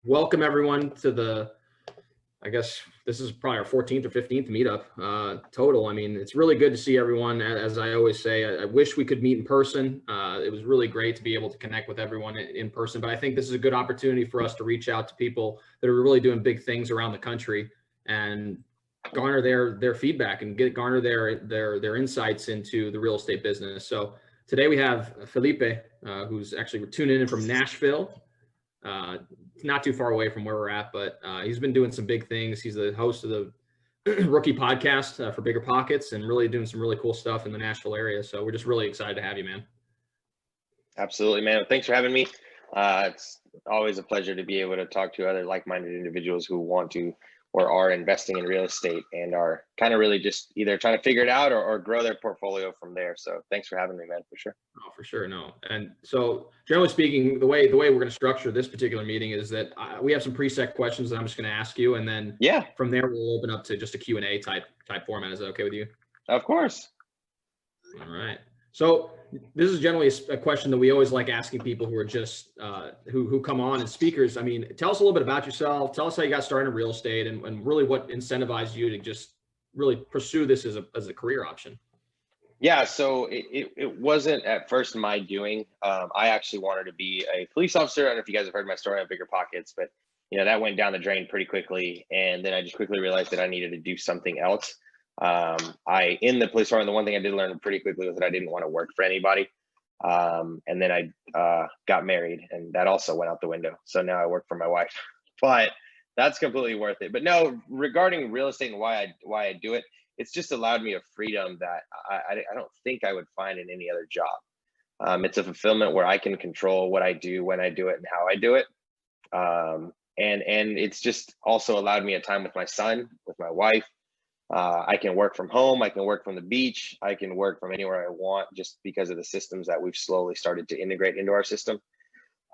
Welcome everyone to I guess this is probably our 14th or 15th meetup total. I mean, it's really good to see everyone. As I always say, I wish we could meet in person. It was really great to be able to connect with everyone in person, but I think this is a good opportunity for us to reach out to people that are really doing big things around the country and garner their feedback and garner their insights into the real estate business. So today we have Felipe, who's actually tuning in from Nashville. It's not too far away from where we're at, but he's been doing some big things. He's the host of the Rookie Podcast for BiggerPockets and really doing some really cool stuff in the Nashville area. So we're just really excited to have you, man. Absolutely, man. Thanks for having me. It's always a pleasure to be able to talk to other like-minded individuals who want to or are investing in real estate and are kind of really just either trying to figure it out or grow their portfolio from there. So thanks for having me, man, for sure. Oh, for sure. No. And so generally speaking, the way we're going to structure this particular meeting is that we have some preset questions that I'm just going to ask you. And then from there, we'll open up to just a Q&A type format. Is that okay with you? Of course. All right. So this is generally a question that we always like asking people who are just who come on as speakers. I mean, tell us a little bit about yourself. Tell us how you got started in real estate and really what incentivized you to just really pursue this as a career option. Yeah, so it wasn't at first my doing. I actually wanted to be a police officer. I don't know if you guys have heard my story on BiggerPockets, but that went down the drain pretty quickly. And then I just quickly realized that I needed to do something else. In the police department, the one thing I did learn pretty quickly was that I didn't want to work for anybody. And then I got married, and that also went out the window. So now I work for my wife, but that's completely worth it. But no, regarding real estate and why I do it, it's just allowed me a freedom that I don't think I would find in any other job. It's a fulfillment where I can control what I do, when I do it, and how I do it. And it's just also allowed me a time with my son, with my wife. I can work from home. I can work from the beach. I can work from anywhere I want just because of the systems that we've slowly started to integrate into our system.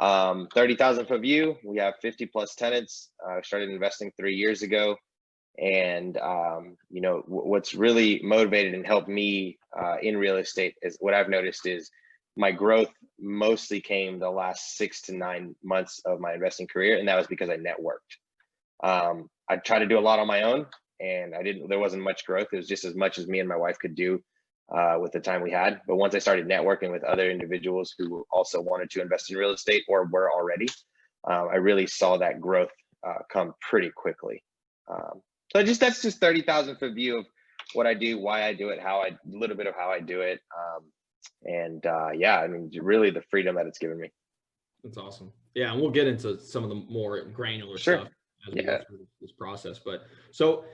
30,000 foot view. We have 50 plus tenants. I started investing 3 years ago. And, what's really motivated and helped me in real estate is what I've noticed is my growth mostly came the last 6 to 9 months of my investing career. And that was because I networked. I tried to do a lot on my own. And there wasn't much growth. It was just as much as me and my wife could do with the time we had. But once I started networking with other individuals who also wanted to invest in real estate or were already, I really saw that growth come pretty quickly. So that's just 30,000 foot view of what I do, why I do it, a little bit of how I do it. Really the freedom that it's given me. That's awesome. Yeah. And we'll get into some of the more granular stuff as we go through this process. But so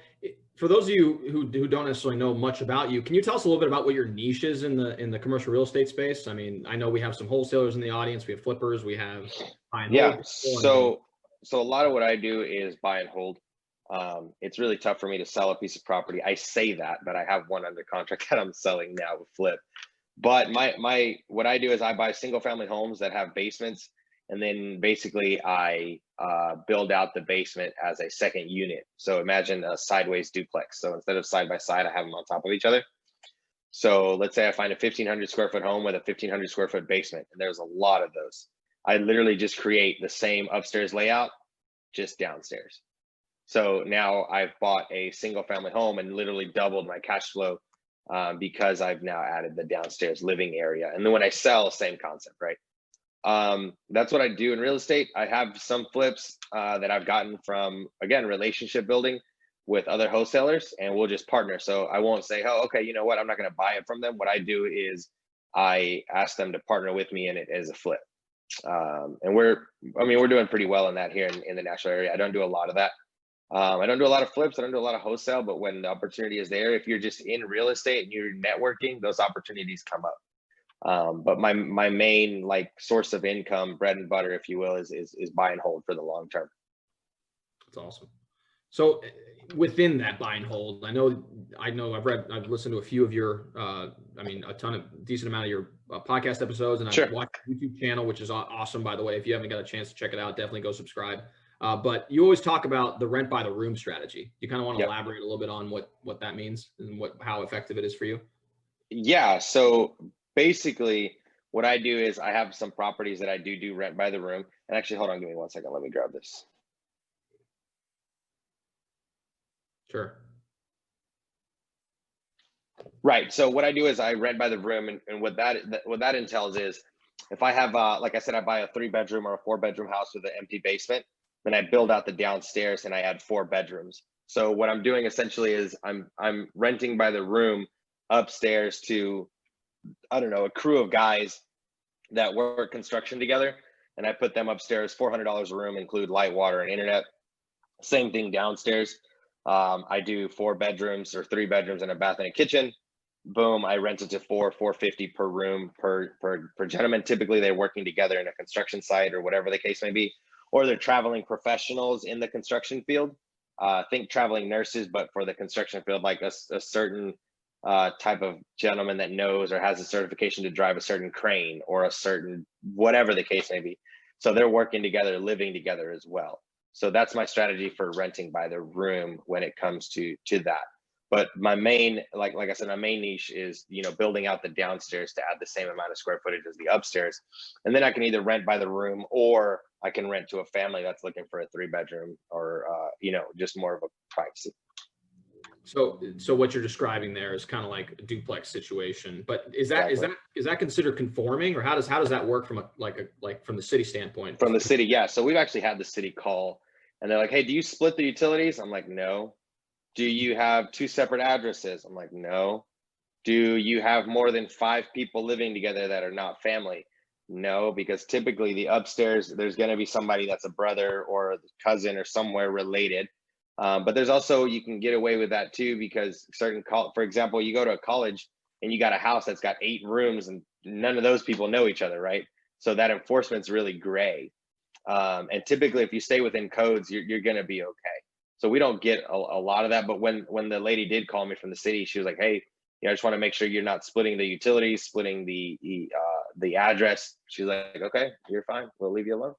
for those of you who don't necessarily know much about you, can you tell us a little bit about what your niche is in the commercial real estate space? I mean, I know we have some wholesalers in the audience, we have flippers, we have buy and hold. So a lot of what I do is buy and hold. It's really tough for me to sell a piece of property. I say that, but I have one under contract that I'm selling now with flip. But what I do is I buy single family homes that have basements. And then basically I build out the basement as a second unit. So imagine a sideways duplex. So instead of side by side, I have them on top of each other. So let's say I find a 1,500 square foot home with a 1,500 square foot basement. And there's a lot of those. I literally just create the same upstairs layout, just downstairs. So now I've bought a single family home and literally doubled my cash flow because I've now added the downstairs living area. And then when I sell, same concept, right? That's what I do in real estate. I have some flips that I've gotten from, again, relationship building with other wholesalers, and we'll just partner. So I won't say, oh, okay, you know what, I'm not going to buy it from them. What I do is I ask them to partner with me in it as a flip. And we're doing pretty well in that here in the Nashville area. I don't do a lot of that. I don't do a lot of flips. I don't do a lot of wholesale, but when the opportunity is there, if you're just in real estate and you're networking, those opportunities come up. But my main source of income, bread and butter, if you will, is buy and hold for the long term. That's awesome. So within that buy and hold, I know I've listened to a few of your, decent amount of your podcast episodes, and I've watched your YouTube channel, which is awesome, by the way. If you haven't got a chance to check it out, definitely go subscribe. But you always talk about the rent by the room strategy. You kind of want to elaborate a little bit on what that means and how effective it is for you? Yeah. So basically what I do is I have some properties that I do rent by the room. And actually, hold on, give me 1 second. Let me grab this. Sure. Right. So what I do is I rent by the room, and what that entails is, if I have like I said, I buy a 3-bedroom or a 4-bedroom house with an empty basement, then I build out the downstairs and I add 4 bedrooms. So what I'm doing essentially is I'm renting by the room upstairs to, I don't know, a crew of guys that work construction together, and I put them upstairs, $400 a room, include light, water, and internet. Same thing downstairs. I do 4 bedrooms or 3 bedrooms and a bath and a kitchen. Boom, I rent it to $450 per room per gentleman. Typically they're working together in a construction site or whatever the case may be, or they're traveling professionals in the construction field. Think traveling nurses, but for the construction field, like a certain type of gentleman that knows or has a certification to drive a certain crane or a certain whatever the case may be. So they're working together, living together as well. So that's my strategy for renting by the room when it comes to that. But my main, like I said, my main niche is, building out the downstairs to add the same amount of square footage as the upstairs. And then I can either rent by the room, or I can rent to a family that's looking for a 3-bedroom, or, just more of a privacy. So what you're describing there is kind of like a duplex situation, but is that considered conforming, or how does that work from from the city standpoint? From the city, yeah. So we've actually had the city call, and they're like, "Hey, do you split the utilities?" I'm like, "No." "Do you have 2 separate addresses?" I'm like, "No." "Do you have more than 5 people living together that are not family?" No, because typically the upstairs, there's going to be somebody that's a brother or a cousin or somewhere related. But there's also, you can get away with that too, because for example, you go to a college and you got a house that's got 8 rooms and none of those people know each other, right? So that enforcement's really gray. And typically if you stay within codes, you're going to be okay. So we don't get a lot of that. But when the lady did call me from the city, she was like, "Hey, I just want to make sure you're not splitting the utilities, splitting the address." She was like, "Okay, you're fine. We'll leave you alone."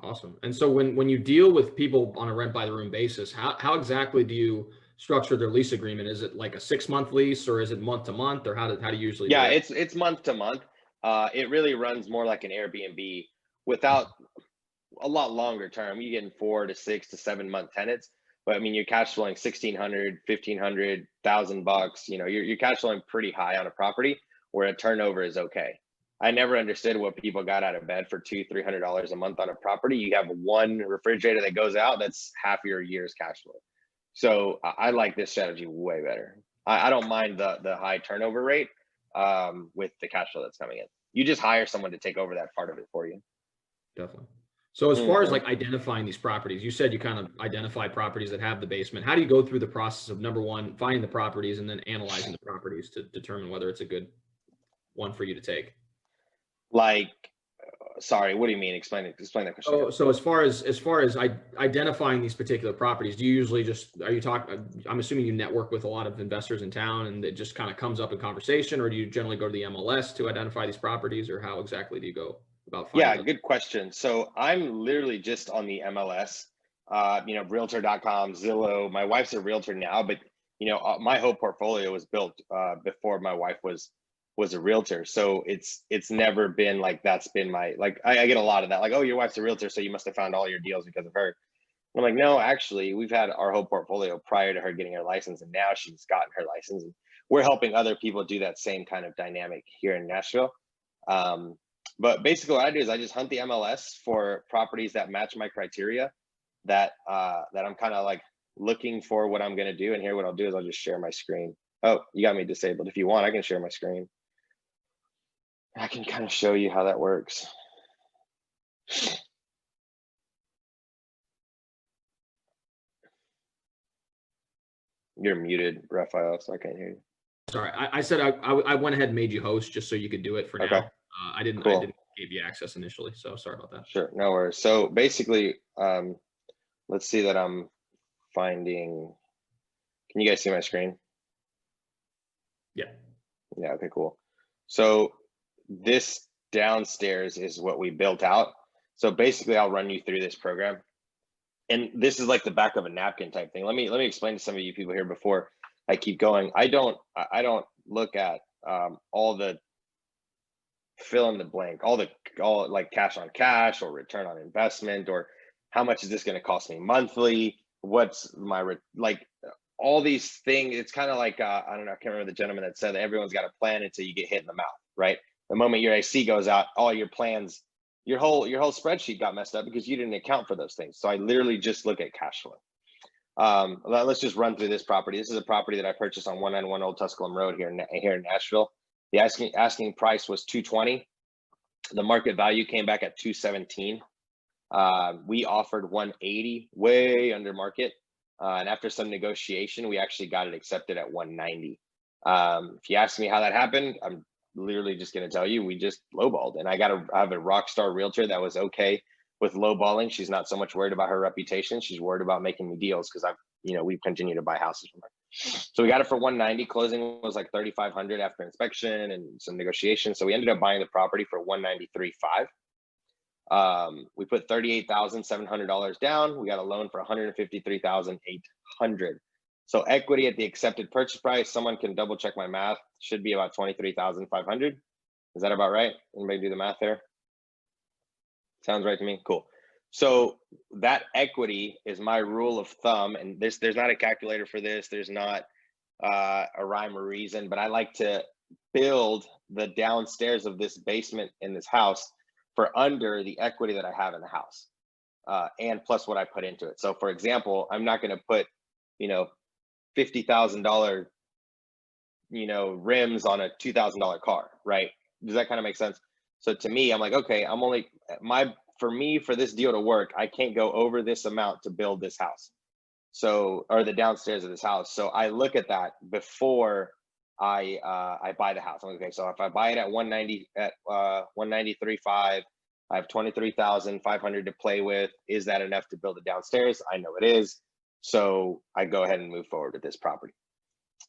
Awesome. And so when you deal with people on a rent by the room basis, how exactly do you structure their lease agreement? Is it like a 6-month lease, or is it month to month, or how do you usually do it? It's month to month. It really runs more like an Airbnb, without a lot longer term. You get in 4 to 6 to 7 month tenants, but I mean, you're cash flowing $1,600, $1,500, $1,000. You're cash flowing pretty high on a property where a turnover is okay. I never understood what people got out of bed for $200-$300 a month on a property. You have one refrigerator that goes out, that's half your year's cash flow. So I like this strategy way better. I don't mind the high turnover rate with the cash flow that's coming in. You just hire someone to take over that part of it for you. Definitely. So as far as like identifying these properties, you said you kind of identify properties that have the basement. How do you go through the process of, number one, finding the properties and then analyzing the properties to determine whether it's a good one for you to take? Sorry, what do you mean? Explain that question. So as far as identifying these particular properties, do you usually I'm assuming you network with a lot of investors in town and it just kind of comes up in conversation, or do you generally go to the MLS to identify these properties, or how exactly do you go about finding them? Good question. So I'm literally just on the MLS, realtor.com, Zillow. My wife's a realtor now, but my whole portfolio was built before my wife was a realtor. So it's never been like, that's been my, like, I get a lot of that, like, "Oh, your wife's a realtor, so you must have found all your deals because of her." I'm like, "No, actually, we've had our whole portfolio prior to her getting her license, and now she's gotten her license, and we're helping other people do that same kind of dynamic here in Nashville." But basically what I do is I just hunt the MLS for properties that match my criteria, that I'm kind of like looking for what I'm going to do. And here, what I'll do is I'll just share my screen. Oh, you got me disabled. If you want, I can share my screen. I can kind of show you how that works. You're muted, Raphael, so I can't hear you. Sorry, I said I went ahead and made you host just so you could do it for now. Okay. I didn't give you access initially, so sorry about that. Sure, no worries. So basically, let's see that I'm finding. Can you guys see my screen? Yeah. Yeah. Okay. Cool. So this downstairs is what we built out. So basically, I'll run you through this program, and this is like the back of a napkin type thing. Let me explain to some of you people here before I keep going. I don't look at all the fill in the blank, all like cash on cash or return on investment, or how much is this going to cost me monthly? What's my all these things, it's kind of like, I don't know, I can't remember the gentleman that said that everyone's got a plan until you get hit in the mouth, right? The moment your AC goes out, all your plans, your whole spreadsheet got messed up because you didn't account for those things. So I literally just look at cash flow. Let's just run through this property. This is a property that I purchased on 191 Old Tusculum Road here in Nashville. The asking price was $220. The market value came back at $217. We offered $180, way under market. And after some negotiation, we actually got it accepted at $190. If you ask me how that happened, I'm literally just going to tell you, we just lowballed. And I have a Rockstar realtor that was okay with lowballing. She's not so much worried about her reputation. She's worried about making me deals because we've continued to buy houses from her. So we got it for $190. Closing was like $3,500 after inspection and some negotiation. So we ended up buying the property for $193,500. We put $38,700 down. We got a loan for $153,800. So equity at the accepted purchase price, someone can double check my math, should be about $23,500. Is that about right? Anybody do the math there? Sounds right to me. Cool. So that equity is my rule of thumb, and there's not a calculator for this. There's not a rhyme or reason, but I like to build the downstairs of this basement in this house for under the equity that I have in the house, and plus what I put into it. So for example, I'm not going to put, $50,000, rims on a $2,000 car, right? Does that kind of make sense? So to me, I'm like, okay, for this deal to work, I can't go over this amount to build this house. So, or the downstairs of this house. So I look at that before I buy the house. I'm like, okay, so if I buy it at 190, at 193.5, I have 23,500 to play with. Is that enough to build it downstairs? I know it is. So I go ahead and move forward with this property.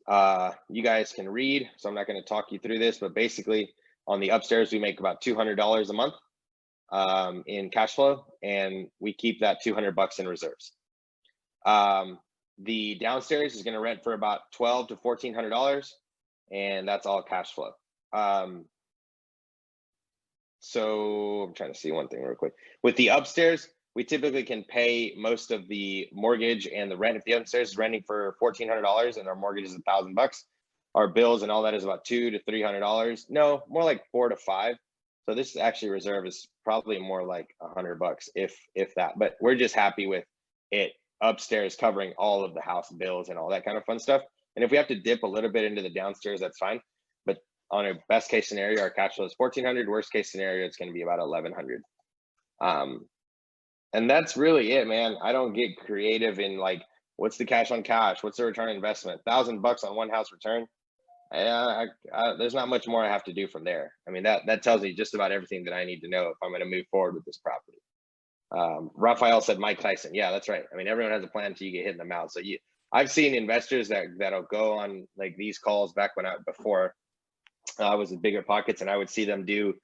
You guys can read, so I'm not going to talk you through this, but basically on the upstairs, we make about $200 a month in cash flow, and we keep that $200 in reserves. The downstairs is going to rent for about $1,200 to $1,400, and that's all cash flow. So I'm trying to see one thing real quick. With the upstairs, we typically can pay most of the mortgage and the rent. If the upstairs is renting for $1,400 and our mortgage is $1,000, our bills and all that is about $200 to $300. No, more like $400 to $500. So this actually reserve is probably more like $100, if that. But we're just happy with it upstairs covering all of the house bills and all that kind of fun stuff. And if we have to dip a little bit into the downstairs, that's fine. But on a best case scenario, our cash flow is $1,400. Worst case scenario, it's going to be about $1,100. And that's really it, man. I don't get creative in like, what's the cash on cash? What's the return on investment? $1,000 on one house return. There's not much more I have to do from there. I mean, that tells me just about everything that I need to know if I'm going to move forward with this property. Raphael said Mike Tyson. Yeah, that's right. I mean, everyone has a plan until you get hit in the mouth. So I've seen investors that'll go on like these calls back before I was at BiggerPockets, and I would see them do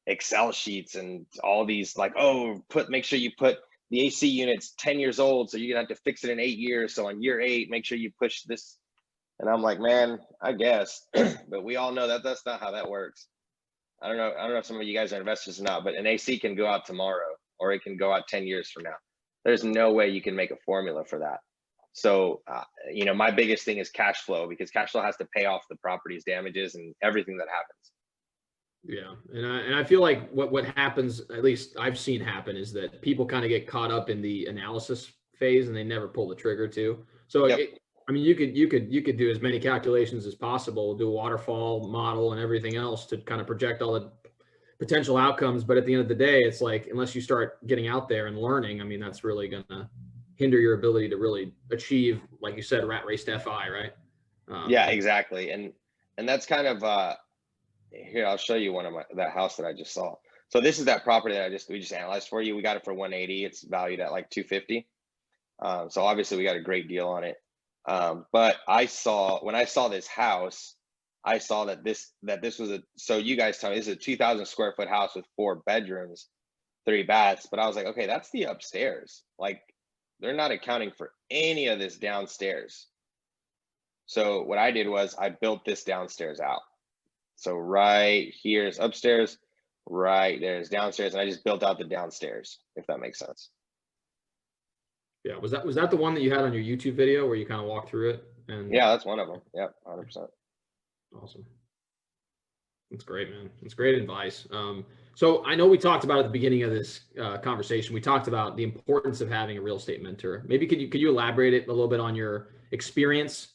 Excel sheets and all these like, make sure you put the AC unit's 10 years old, so you're gonna have to fix it in 8 years. So on year 8, make sure you push this. And I'm like, man, I guess, but we all know that that's not how that works. I don't know if some of you guys are investors or not, but an AC can go out tomorrow, or it can go out 10 years from now. There's no way you can make a formula for that. So, my biggest thing is cash flow, because cash flow has to pay off the property's damages and everything that happens. Yeah. And I feel like what happens, at least I've seen happen, is that people kind of get caught up in the analysis phase and they never pull the trigger too. So Yep. you could do as many calculations as possible, do a waterfall model and everything else to kind of project all the potential outcomes. But at the end of the day, it's like, unless you start getting out there and learning, I mean, that's really going to hinder your ability to really achieve, like you said, rat race to FI, right? Yeah, exactly. And that's kind of, here, I'll show you that house that I just saw. So this is that property that we just analyzed for you. We got it for 180. It's valued at like 250. So obviously we got a great deal on it. But when I saw this house, I saw that this was so you guys tell me this is a 2,000 square foot house with 4 bedrooms, 3 baths. But I was like, okay, that's the upstairs. Like, they're not accounting for any of this downstairs. So what I did was I built this downstairs out. So right here is upstairs, right there is downstairs, and I just built out the downstairs, if that makes sense. Yeah, was that the one that you had on your YouTube video where you kind of walked through it? And Yeah, that's one of them. Yeah, 100%. awesome. That's great, man. That's great advice. So I know we talked about at the beginning of this conversation, we talked about the importance of having a real estate mentor. Maybe could you elaborate it a little bit on your experience,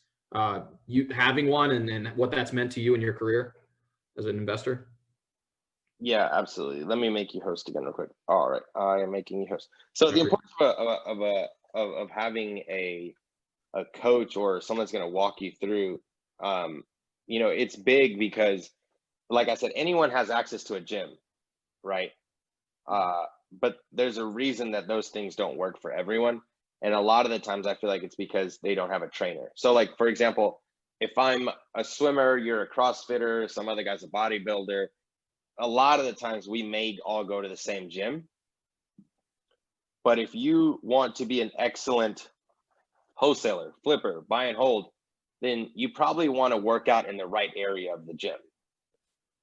you having one, and what that's meant to you in your career as an investor? Yeah, absolutely. Let me make you host again real quick. All right, I am making you host. So the importance of having a coach or someone that's going to walk you through, it's big because, like I said, anyone has access to a gym, right? But there's a reason that those things don't work for everyone. And a lot of the times I feel like it's because they don't have a trainer. So like, for example, if I'm a swimmer, you're a CrossFitter, some other guy's a bodybuilder, a lot of the times we may all go to the same gym. But if you want to be an excellent wholesaler, flipper, buy and hold, then you probably want to work out in the right area of the gym,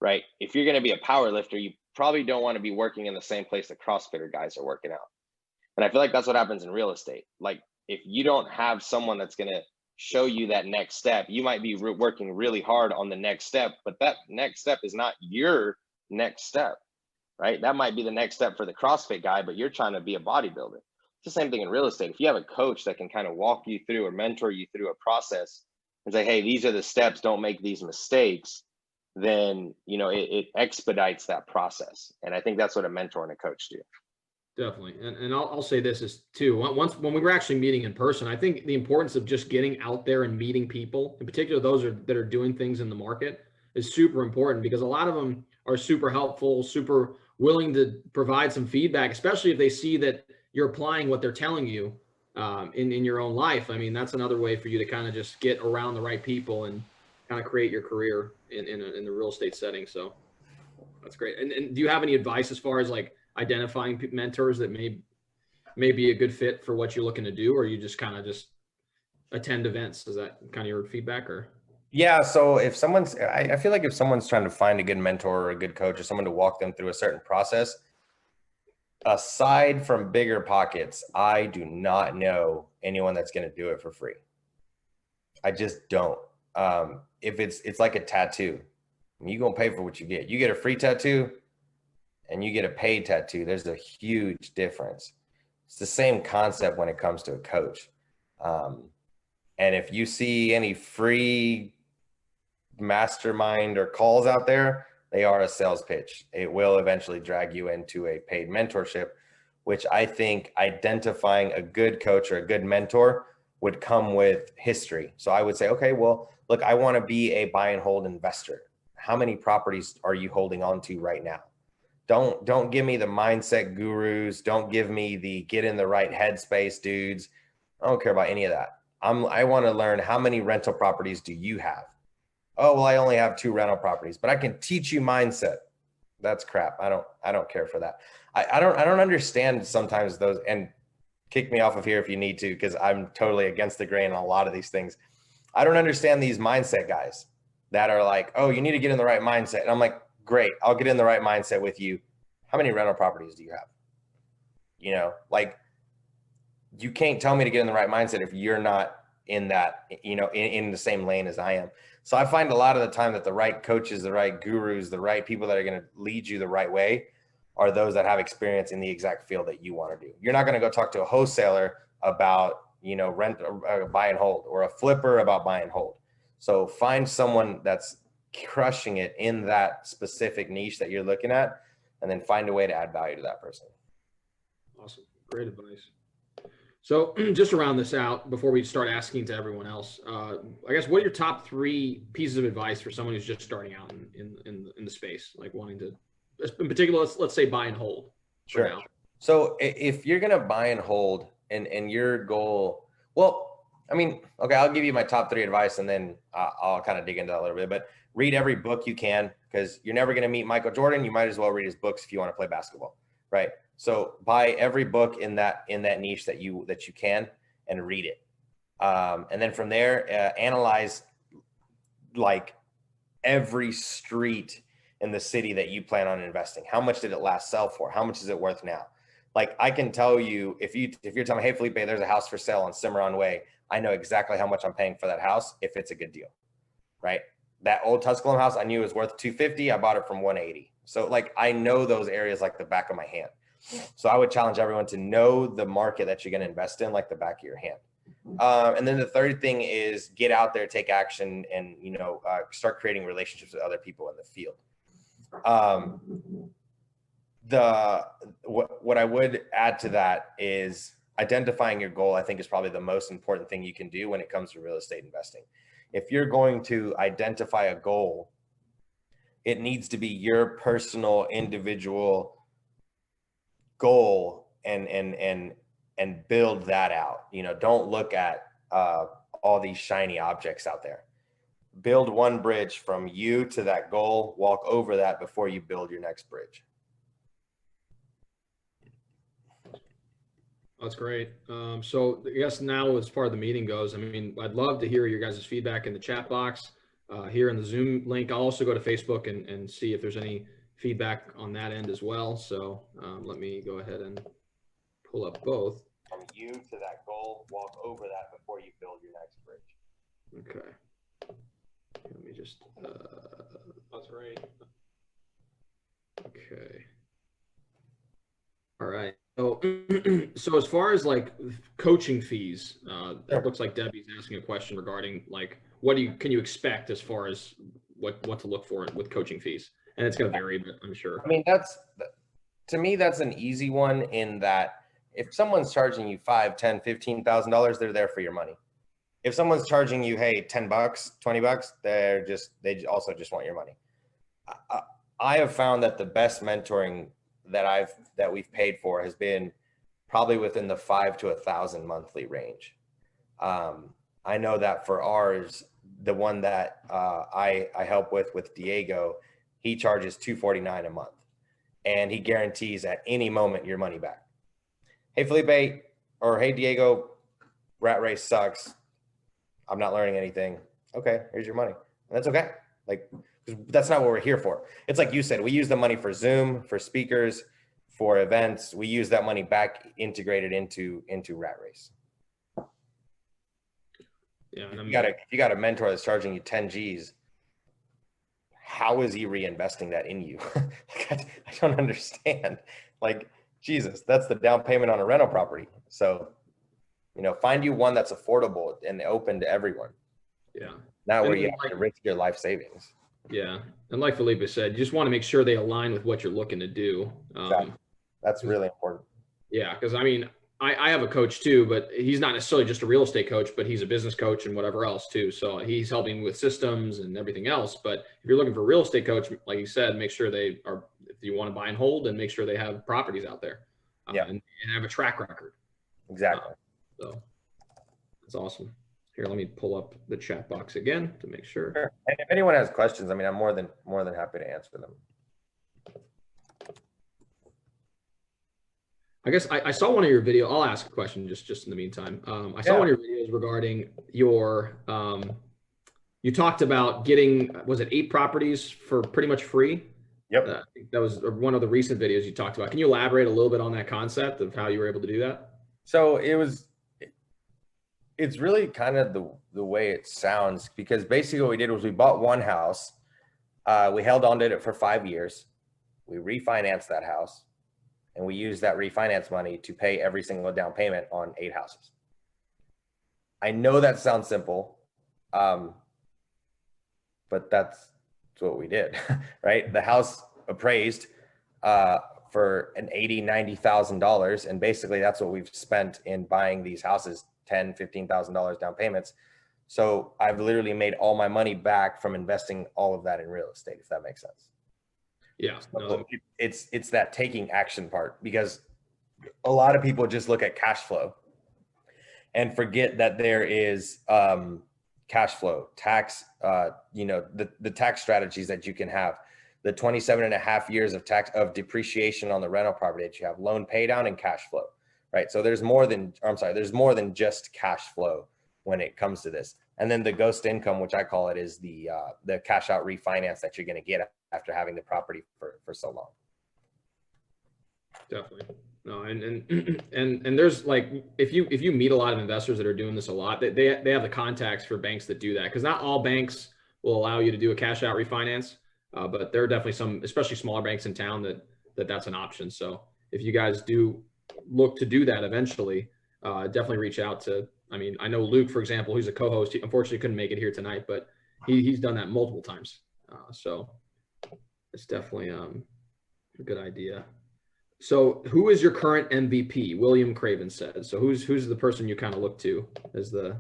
right? If you're going to be a power lifter, you probably don't want to be working in the same place the CrossFitter guys are working out. And I feel like that's what happens in real estate. Like if you don't have someone that's going to show you that next step, you might be working really hard on the next step, but that next step is not your next step, right? That might be the next step for the CrossFit guy, but you're trying to be a bodybuilder. It's the same thing in real estate. If you have a coach that can kind of walk you through or mentor you through a process and say, hey, these are the steps, don't make these mistakes, then, it expedites that process. And I think that's what a mentor and a coach do. Definitely. And I'll say this is too, when we were actually meeting in person, I think the importance of just getting out there and meeting people, in particular, those that are doing things in the market, is super important, because a lot of them are super helpful, super willing to provide some feedback, especially if they see that you're applying what they're telling you in your own life. I mean, that's another way for you to kind of just get around the right people and kind of create your career in the real estate setting. So that's great. And do you have any advice as far as like identifying mentors that may be a good fit for what you're looking to do, or you just kind of just attend events? Is that kind of your feedback? Or yeah, so if I feel like if someone's trying to find a good mentor or a good coach or someone to walk them through a certain process, aside from BiggerPockets, I do not know anyone that's going to do it for free. I just don't. If it's like a tattoo, you're going to pay for what you get. You get a free tattoo and you get a paid tattoo. There's a huge difference. It's the same concept when it comes to a coach. And if you see any free mastermind or calls out there, they are a sales pitch. It will eventually drag you into a paid mentorship, which I think identifying a good coach or a good mentor would come with history. So I would say, okay, well, look, I want to be a buy and hold investor. How many properties are you holding on to right now? Don't give me the mindset gurus. Don't give me the get in the right headspace dudes. I don't care about any of that. I want to learn, how many rental properties do you have? Oh, well, I only have 2 rental properties, but I can teach you mindset. That's crap. I don't care for that. I don't understand sometimes those, and kick me off of here if you need to, because I'm totally against the grain on a lot of these things. I don't understand these mindset guys that are like, oh, you need to get in the right mindset. And I'm like, great, I'll get in the right mindset with you. How many rental properties do you have? Like, you can't tell me to get in the right mindset if you're not in that, in the same lane as I am. So I find a lot of the time that the right coaches, the right gurus, the right people that are going to lead you the right way are those that have experience in the exact field that you want to do. You're not going to go talk to a wholesaler about, rent or buy and hold, or a flipper about buy and hold. So find someone that's crushing it in that specific niche that you're looking at, and then find a way to add value to that person. awesome. Great advice. So just to round this out before we start asking to everyone else, I guess, what are your top 3 pieces of advice for someone who's just starting out in the space, like wanting to, in particular, let's say buy and hold? Sure. Now. So if you're going to buy and hold and your goal, well, I mean, okay, I'll give you my top 3 advice, and then I'll kind of dig into that a little bit, but read every book you can, because you're never going to meet Michael Jordan. You might as well read his books if you want to play basketball, right? So buy every book in that niche that you can, and read it. And then from there, analyze like every street in the city that you plan on investing. How much did it last sell for? How much is it worth now? Like, I can tell you, if you're telling me, hey, Felipe, there's a house for sale on Cimarron Way, I know exactly how much I'm paying for that house if it's a good deal, right? That old Tusculum house, I knew it was worth 250. I bought it from 180. So like I know those areas like the back of my hand. So I would challenge everyone to know the market that you're going to invest in like the back of your hand. And then the third thing is get out there, take action, and start creating relationships with other people in the field. What I would add to that is identifying your goal. I think is probably the most important thing you can do when it comes to real estate investing. If you're going to identify a goal, it needs to be your personal, individual goal and build that out. Don't look at all these shiny objects out there. Build one bridge from you to that goal, walk over that before you build your next bridge. That's great. So I guess now as far as the meeting goes, I mean, I'd love to hear your guys' feedback in the chat box here in the Zoom link. I'll also go to Facebook and see if there's any feedback on that end as well. So let me go ahead and pull up both. From you to that goal, walk over that before you build your next bridge. Okay. Let me just, that's right. Okay. All right. So as far as like coaching fees, it looks like Debbie's asking a question regarding like, can you expect as far as what to look for with coaching fees? And it's going to vary, but I'm sure. I mean, to me, that's an easy one in that if someone's charging you $5,000, $10,000, $15,000, they're there for your money. If someone's charging you, hey, $10, $20, they also just want your money. I have found that the best mentoring that we've paid for has been probably within the $5,000 to $1,000 monthly range. I know that for ours, the one that I help with Diego, he charges $249 a month, and he guarantees at any moment your money back. Hey, Felipe, or hey, Diego, rat race sucks. I'm not learning anything. Okay, here's your money. And that's okay. Like, that's not what we're here for. It's like you said, we use the money for Zoom, for speakers, for events. We use that money back integrated into rat race. Yeah, and if you got a mentor that's charging you 10 G's, how is he reinvesting that in you? I don't understand. Like, Jesus, that's the down payment on a rental property. So, find you one that's affordable and open to everyone. Yeah. Not where you have to risk your life savings. Yeah. And like Felipe said, you just want to make sure they align with what you're looking to do. Exactly. That's really important. Yeah. Because I mean, I have a coach too, but he's not necessarily just a real estate coach, but he's a business coach and whatever else too. So he's helping with systems and everything else. But if you're looking for a real estate coach, like you said, make sure they are, if you want to buy and hold, and make sure they have properties out there and have a track record. Exactly. So that's awesome. Here, let me pull up the chat box again to make sure. Sure. And if anyone has questions, I mean, I'm more than happy to answer them. I guess I saw one of your videos. I'll ask a question just in the meantime. I saw one of your videos regarding your, you talked about getting, was it 8 properties for pretty much free? Yep. I think that was one of the recent videos you talked about. Can you elaborate a little bit on that concept of how you were able to do that? So it's really kind of the way it sounds, because basically what we did was we bought one house. We held on to it for 5 years. We refinanced that house, and we used that refinance money to pay every single down payment on 8 houses. I know that sounds simple, but that's what we did, right? The house appraised for an $80,000, $90,000. And basically that's what we've spent in buying these houses, $10,000, $15,000 down payments. So I've literally made all my money back from investing all of that in real estate, if that makes sense. Yeah. So it's that taking action part, because a lot of people just look at cash flow and forget that there is cash flow, tax, the tax strategies that you can have, the 27.5 years of depreciation on the rental property that you have, loan pay down and cash flow, right? So there's more than just cash flow when it comes to this. And then the ghost income, which I call it, is the cash out refinance that you're going to get after having the property for so long. Definitely. No, and there's like, if you meet a lot of investors that are doing this a lot, they have the contacts for banks that do that, because not all banks will allow you to do a cash out refinance, but there are definitely some, especially smaller banks in town, that's an option. So if you guys do look to do that eventually, definitely reach out to. I mean, I know Luke, for example, who's a co-host. He unfortunately couldn't make it here tonight, but he's done that multiple times. So it's definitely a good idea. So who is your current MVP? William Craven said. So who's the person you kind of look to as the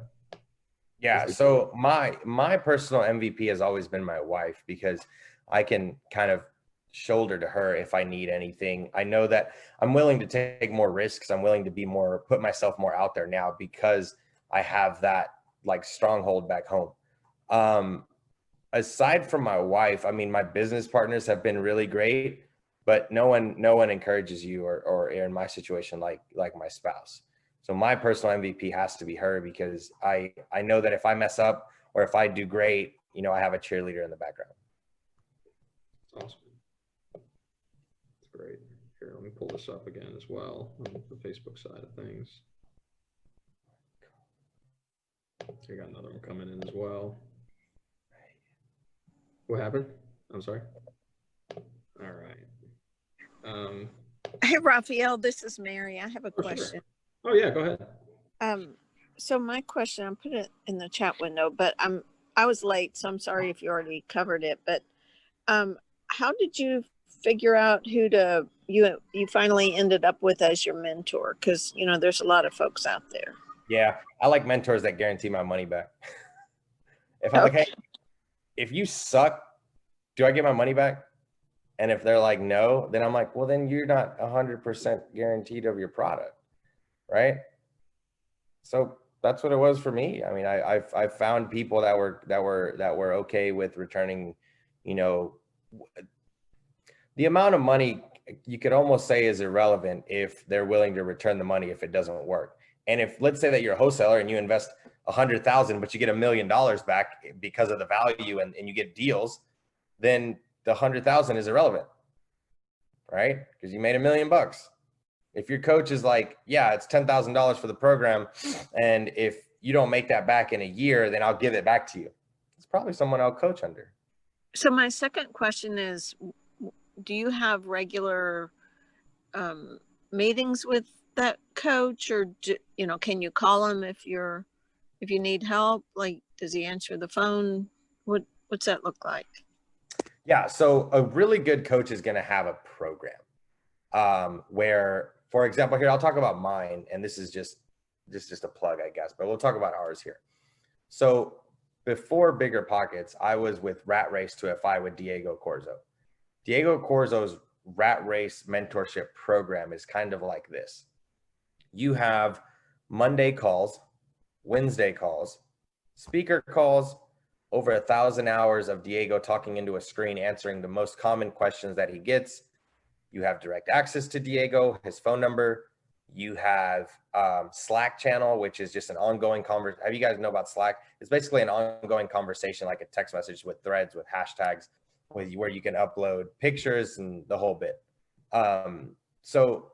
Yeah, so my personal MVP has always been my wife, because I can kind of shoulder to her if I need anything. I know that I'm willing to take more risks. I'm willing to be more, put myself more out there now, because I have that like stronghold back home. Aside from my wife, I mean, my business partners have been really great, but no one encourages you or in my situation, like my spouse. So my personal MVP has to be her, because I know that if I mess up or if I do great, you know, I have a cheerleader in the background. Awesome. That's great. Here, let me pull this up again as well on the Facebook side of things. I got another one coming in as well. What happened? I'm sorry. All right. Hey, Raphael, this is Mary. I have a Oh, question. sure. Oh yeah, go ahead. So my question, I put it in the chat window, but I was late, so I'm sorry if you already covered it. But how did you figure out who you finally ended up with as your mentor? Because you know, there's a lot of folks out there. Yeah, I like mentors that guarantee my money back. If I'm like, hey, if you suck, do I get my money back? And if they're like, no, then I'm like, well, then you're not 100% guaranteed of your product, right? So that's what it was for me. I mean, I found people that were okay with returning, you know, the amount of money you could almost say is irrelevant if they're willing to return the money if it doesn't work. And if, let's say that you're a wholesaler and you invest 100,000, but you get $1 million back because of the value and you get deals, then the 100,000 is irrelevant, right? Because you made $1 million. If your coach is like, yeah, it's $10,000 for the program, and if you don't make that back in a year, then I'll give it back to you. It's probably someone I'll coach under. So my second question is, do you have regular meetings with that coach, or you know, can you call him if you need help? Like, does he answer the phone? What's that look like? Yeah, so a really good coach is going to have a program where, for example, here I'll talk about mine, and this is just a plug, I guess, but we'll talk about ours here. So before BiggerPockets, I was with Rat Race to FI with Diego Corzo. Diego Corzo's Rat Race mentorship program is kind of like this. You have Monday calls, Wednesday calls, speaker calls, over 1,000 hours of Diego talking into a screen, answering the most common questions that he gets. You have direct access to Diego, his phone number. You have Slack channel, which is just an ongoing conversation. Have you guys know about Slack? It's basically an ongoing conversation, like a text message with threads, with hashtags, where you can upload pictures and the whole bit. So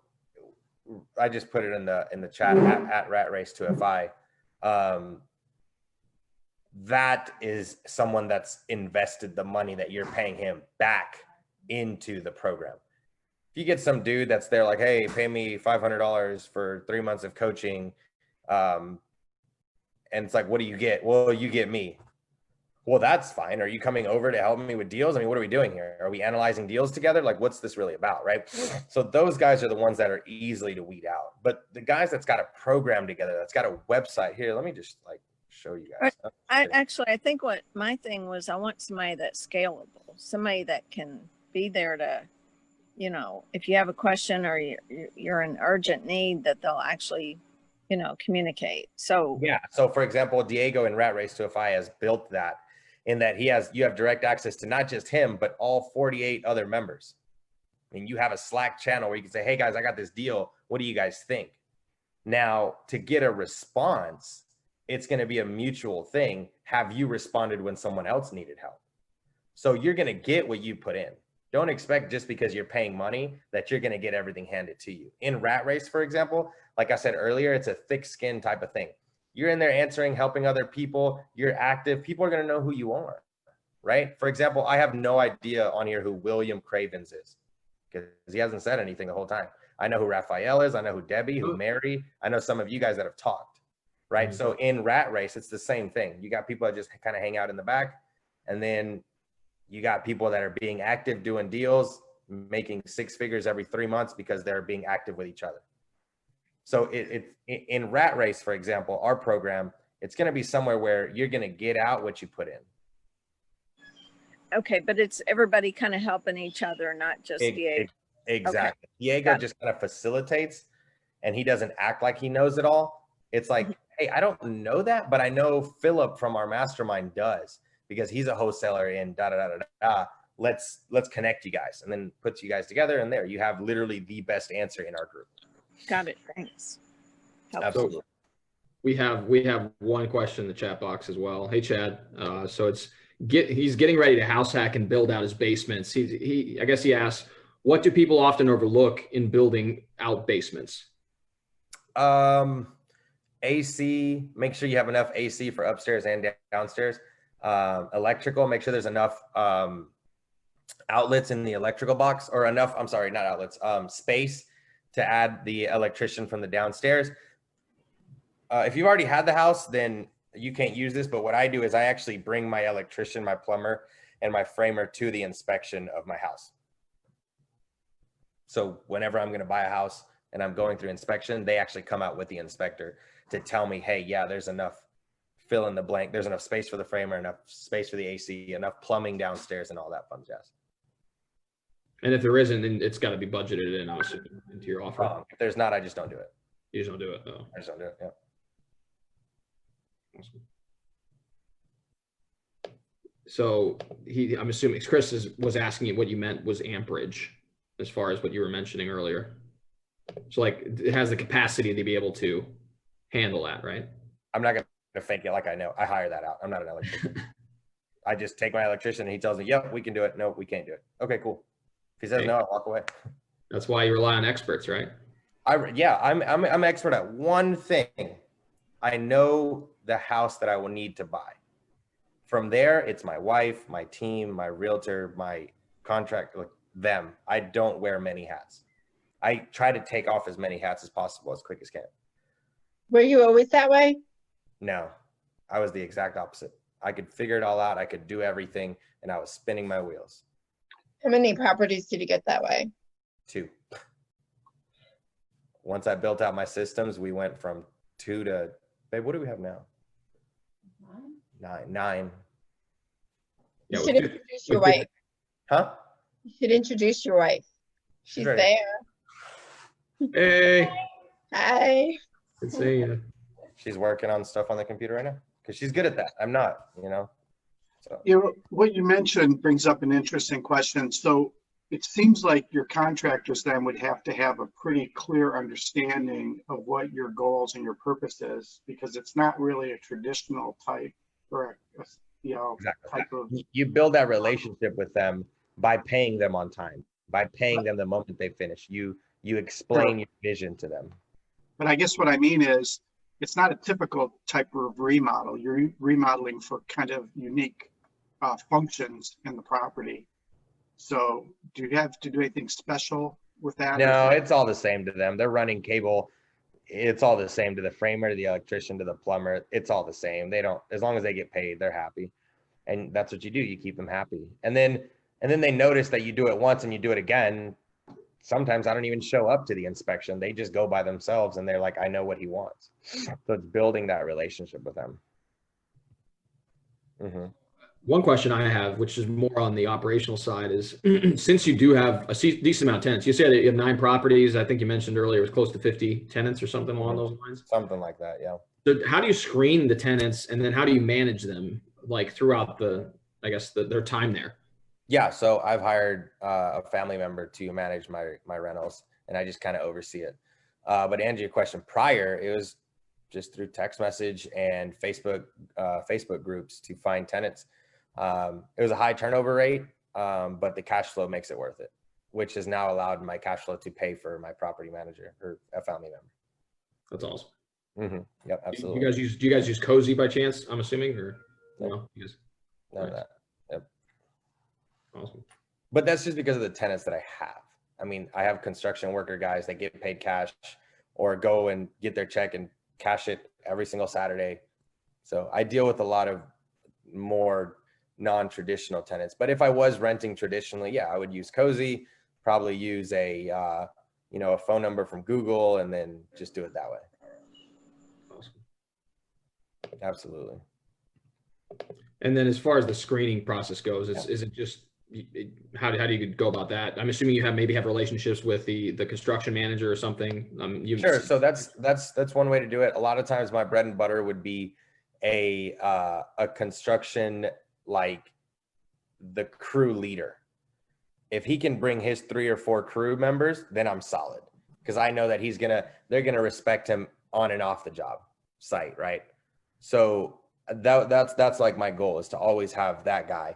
I just put it in the chat at Rat Race to FI. That is someone that's invested the money that you're paying him back into the program. If you get some dude that's there like, hey, pay me $500 for 3 months of coaching, and it's like, what do you get? Well, you get me. Well, that's fine. Are you coming over to help me with deals? I mean, what are we doing here? Are we analyzing deals together? Like, what's this really about, right? So those guys are the ones that are easily to weed out. But the guys that's got a program together, that's got a website here, let me just like show you guys. I think what my thing was, I want somebody that's scalable, somebody that can be there to, you know, if you have a question or you're in urgent need, that they'll actually, you know, communicate. So yeah. So for example, Diego in Rat Race to FI has built that, in that you have direct access to not just him, but all 48 other members. I mean, you have a Slack channel where you can say, hey guys, I got this deal. What do you guys think? Now, to get a response, it's going to be a mutual thing. Have you responded when someone else needed help? So you're going to get what you put in. Don't expect just because you're paying money that you're going to get everything handed to you. In Rat Race, for example, like I said earlier, it's a thick skin type of thing. You're in there answering, helping other people. You're active. People are going to know who you are, right? For example, I have no idea on here who William Cravens is because he hasn't said anything the whole time. I know who Raphael is. I know who Debbie, who Mary. I know some of you guys that have talked, right? So in Rat Race, it's the same thing. You got people that just kind of hang out in the back, and then you got people that are being active, doing deals, making 6 figures every 3 months because they're being active with each other. So in Rat Race, for example, our program, it's going to be somewhere where you're going to get out what you put in. Okay, but it's everybody kind of helping each other, not just Diego. Exactly. Okay. Diego just kind of facilitates, and he doesn't act like he knows it all. It's like, hey, I don't know that, but I know Philip from our mastermind does because he's a wholesaler in da da da da da. Let's connect you guys, and then puts you guys together, and there you have literally the best answer in our group. Got it. Thanks. Helpful. Absolutely. We have one question in the chat box as well. Hey, Chad. So he's getting ready to house hack and build out his basements. I guess he asks, what do people often overlook in building out basements? AC, make sure you have enough AC for upstairs and downstairs. Electrical, make sure there's enough outlets in the electrical box, or enough, I'm sorry, not outlets, space to add the electrician from the downstairs. If you've already had the house, then you can't use this, but what I do is I actually bring my electrician, my plumber, and my framer to the inspection of my house. So whenever I'm going to buy a house and I'm going through inspection, they actually come out with the inspector to tell me, hey, yeah, there's enough fill in the blank. There's enough space for the framer, enough space for the AC, enough plumbing downstairs, and all that fun jazz. And if there isn't, then it's got to be budgeted in, obviously, into your offer. If there's not, I just don't do it. You just don't do it, though. I just don't do it. Yeah. Awesome. So I'm assuming Chris was asking you what you meant was amperage, as far as what you were mentioning earlier. So like it has the capacity to be able to handle that, right? I'm not going to fake it like I know. I hire that out. I'm not an electrician. I just take my electrician and he tells me, yep, we can do it. No, we can't do it. Okay, cool. If he says no, I'll walk away. That's why you rely on experts, right? I'm an expert at one thing. I know the house that I will need to buy. From there, it's my wife, my team, my realtor, my contractor, like them. I don't wear many hats. I try to take off as many hats as possible as quick as can. Were you always that way? No, I was the exact opposite. I could figure it all out. I could do everything, and I was spinning my wheels. How many properties did you get that way? 2. Once I built out my systems, we went from 2 to, babe, what do we have now? 9. You should introduce your wife. Huh? You should introduce your wife. She's ready. there. Hey. Hi. Good seeing you. She's working on stuff on the computer right now because she's good at that. I'm not, So What you mentioned brings up an interesting question. So it seems like your contractors then would have to have a pretty clear understanding of what your goals and your purpose is, because it's not really a traditional type or exactly. type of. You build that relationship with them by paying them on time, by paying them the moment they finish. You explain your vision to them. But I guess what I mean is it's not a typical type of remodel. You're remodeling for kind of unique functions in the property. So do you have to do anything special with that? No, it's all the same to them. They're running cable. It's all the same to the framer, to the electrician, to the plumber. It's all the same. They don't, as long as they get paid, they're happy. And that's what you do. You keep them happy. And then they notice that you do it once and you do it again. Sometimes I don't even show up to the inspection. They just go by themselves and they're like, I know what he wants. So it's building that relationship with them. Mm-hmm. One question I have, which is more on the operational side, is since you do have a decent amount of tenants, you said that you have 9 properties. I think you mentioned earlier it was close to 50 tenants or something along those lines. Something like that, yeah. So how do you screen the tenants, and then how do you manage them like throughout their time there? Yeah, so I've hired a family member to manage my rentals, and I just kind of oversee it. But to answer your question, prior, it was just through text message and Facebook groups to find tenants. It was a high turnover rate. but the cash flow makes it worth it, which has now allowed my cash flow to pay for my property manager or a family member. That's awesome. Yep, Do absolutely. you guys use Cozy by chance? I'm assuming, or no? You guys, None of nice. that. Yep. Awesome. But that's just because of the tenants that I have. I mean, I have construction worker guys that get paid cash or go and get their check and cash it every single Saturday. So I deal with a lot of more non-traditional tenants. But if I was renting traditionally, yeah, I would use Cozy, probably use a phone number from Google, and then just do it that way. Awesome. Absolutely. And then as far as the screening process goes, is it just, how do you go about that? I'm assuming you have relationships with the construction manager or something. Sure. So that's one way to do it. A lot of times my bread and butter would be a construction, like the crew leader. If he can bring his 3 or 4 crew members, then I'm solid, because I know that they're gonna respect him on and off the job site, right? So that's like my goal, is to always have that guy.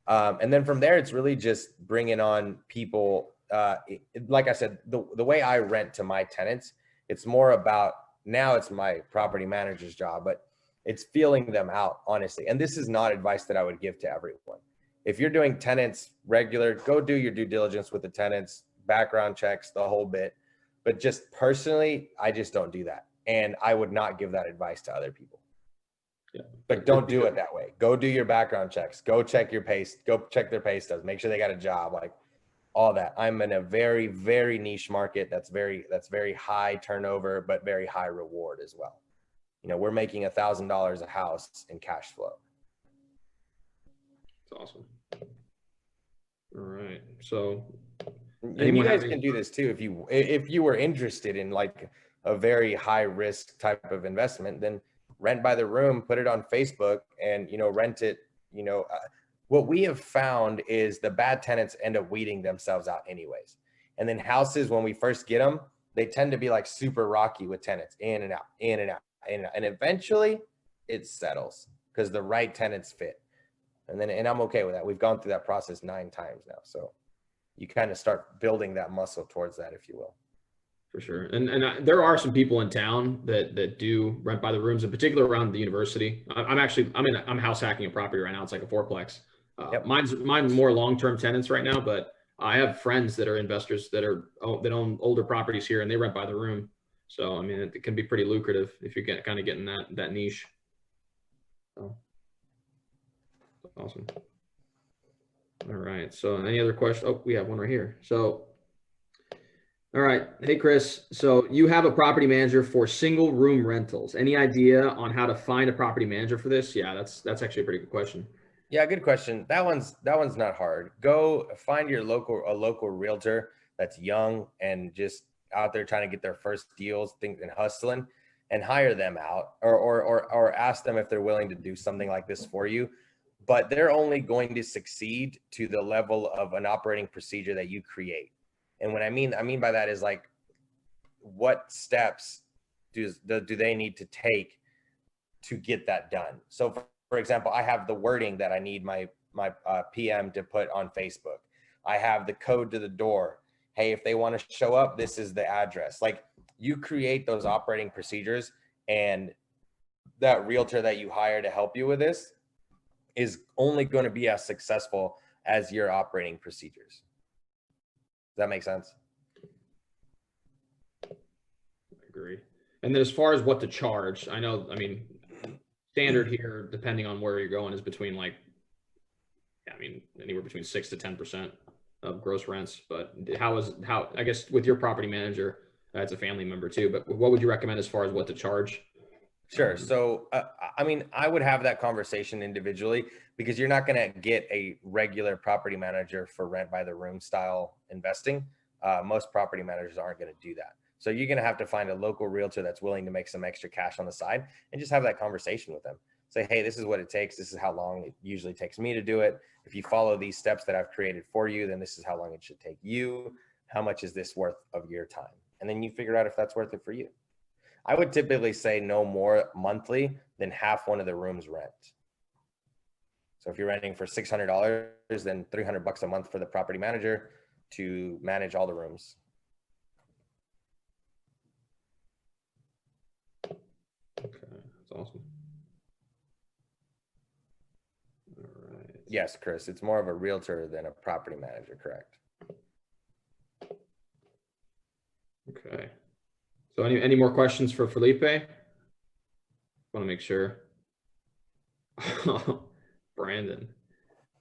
And then from there, it's really just bringing on people. Like I said, the way I rent to my tenants, it's more about, now it's my property manager's job, but it's feeling them out, honestly. And this is not advice that I would give to everyone. If you're doing tenants regular, go do your due diligence with the tenants, background checks, the whole bit. But just personally, I just don't do that. And I would not give that advice to other people. Yeah. But don't do it that way. Go do your background checks. Go check their pay stubs. Make sure they got a job, like all that. I'm in a very, very niche market that's very high turnover, but very high reward as well. We're making $1,000 a house in cash flow. That's awesome. All right. So, and you guys can do this too. If you were interested in like a very high risk type of investment, then rent by the room, put it on Facebook, and rent it. What we have found is the bad tenants end up weeding themselves out anyways. And then houses, when we first get them, they tend to be like super rocky with tenants, in and out, in and out, in and out. And eventually it settles because the right tenants fit. And I'm okay with that. We've gone through that process 9 times now. So you kind of start building that muscle towards that, if you will. For sure. And there are some people in town that do rent by the rooms, in particular around the university. I'm house hacking a property right now. It's like a 4-plex. Yep. Mine's more long-term tenants right now, but I have friends that are investors that own older properties here, and they rent by the room. So, I mean, it can be pretty lucrative if you're getting that niche. So, awesome. All right. So any other questions? Oh, we have one right here. So, all right. Hey, Chris. So you have a property manager for single room rentals. Any idea on how to find a property manager for this? Yeah, that's actually a pretty good question. Yeah, good question. That one's not hard. Go find a local realtor that's young and just out there trying to get their first deals, and hustling, and hire them out, or ask them if they're willing to do something like this for you. But they're only going to succeed to the level of an operating procedure that you create. And what I mean by that is, like, what steps do they need to take to get that done? So for example, I have the wording that I need my PM to put on Facebook. I have the code to the door. Hey, if they want to show up, this is the address. Like, you create those operating procedures, and that realtor that you hire to help you with this is only going to be as successful as your operating procedures. Does that make sense? I agree. And then as far as what to charge, standard here, depending on where you're going, is between anywhere between 6 to 10% of gross rents. But how I guess with your property manager, it's a family member too, but what would you recommend as far as what to charge? Sure. So, I would have that conversation individually, because you're not going to get a regular property manager for rent by the room style investing. Most property managers aren't going to do that. So you're going to have to find a local realtor that's willing to make some extra cash on the side, and just have that conversation with them. Say, hey, this is what it takes. This is how long it usually takes me to do it. If you follow these steps that I've created for you, then this is how long it should take you. How much is this worth of your time? And then you figure out if that's worth it for you. I would typically say no more monthly than half one of the room's rent. So if you're renting for $600, then $300 a month for the property manager to manage all the rooms. Okay, that's awesome. All right. Yes, Chris, it's more of a realtor than a property manager, correct? Okay. So any more questions for Felipe? Want to make sure. Brandon,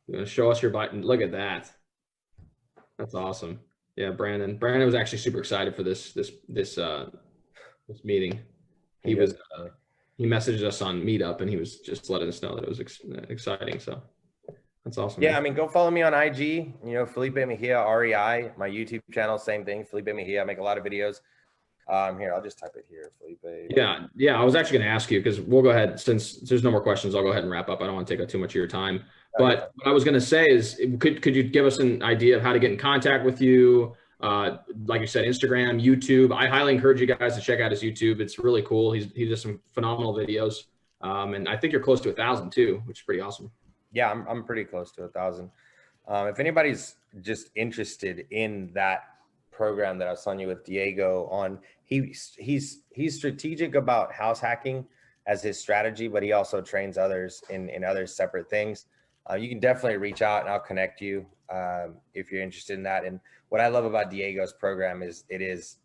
you want to show us your button? Look at that. That's awesome. Yeah, Brandon. Brandon was actually super excited for this meeting. He messaged us on Meetup, and he was just letting us know that it was exciting. So that's awesome. Yeah, man. I mean, go follow me on IG. You know, Felipe Mejia, REI. My YouTube channel, same thing. Felipe Mejia. I make a lot of videos. Here, I'll just type it here, Felipe. Yeah. I was actually going to ask you, because we'll go ahead, since there's no more questions, I'll go ahead and wrap up. I don't want to take up too much of your time. But what I was going to say is, could you give us an idea of how to get in contact with you? Like you said, Instagram, YouTube. I highly encourage you guys to check out his YouTube. It's really cool. He does some phenomenal videos. And I think you're close to 1,000 too, which is pretty awesome. Yeah, I'm pretty close to 1,000. If anybody's just interested in that program that I was telling you with Diego on, he's strategic about house hacking as his strategy, but he also trains others in other separate things. You can definitely reach out and I'll connect you if you're interested in that. And what I love about Diego's program is it is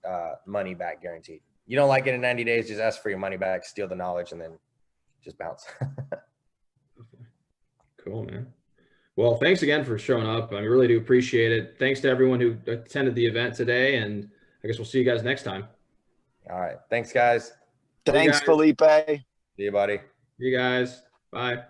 money back guaranteed. You don't like it in 90 days, just ask for your money back, steal the knowledge, and then just bounce. Cool, man. Well, thanks again for showing up. I really do appreciate it. Thanks to everyone who attended the event today, and I guess we'll see you guys next time. All right. Thanks, guys. Thanks, guys. Felipe. See you, buddy. See you guys. Bye.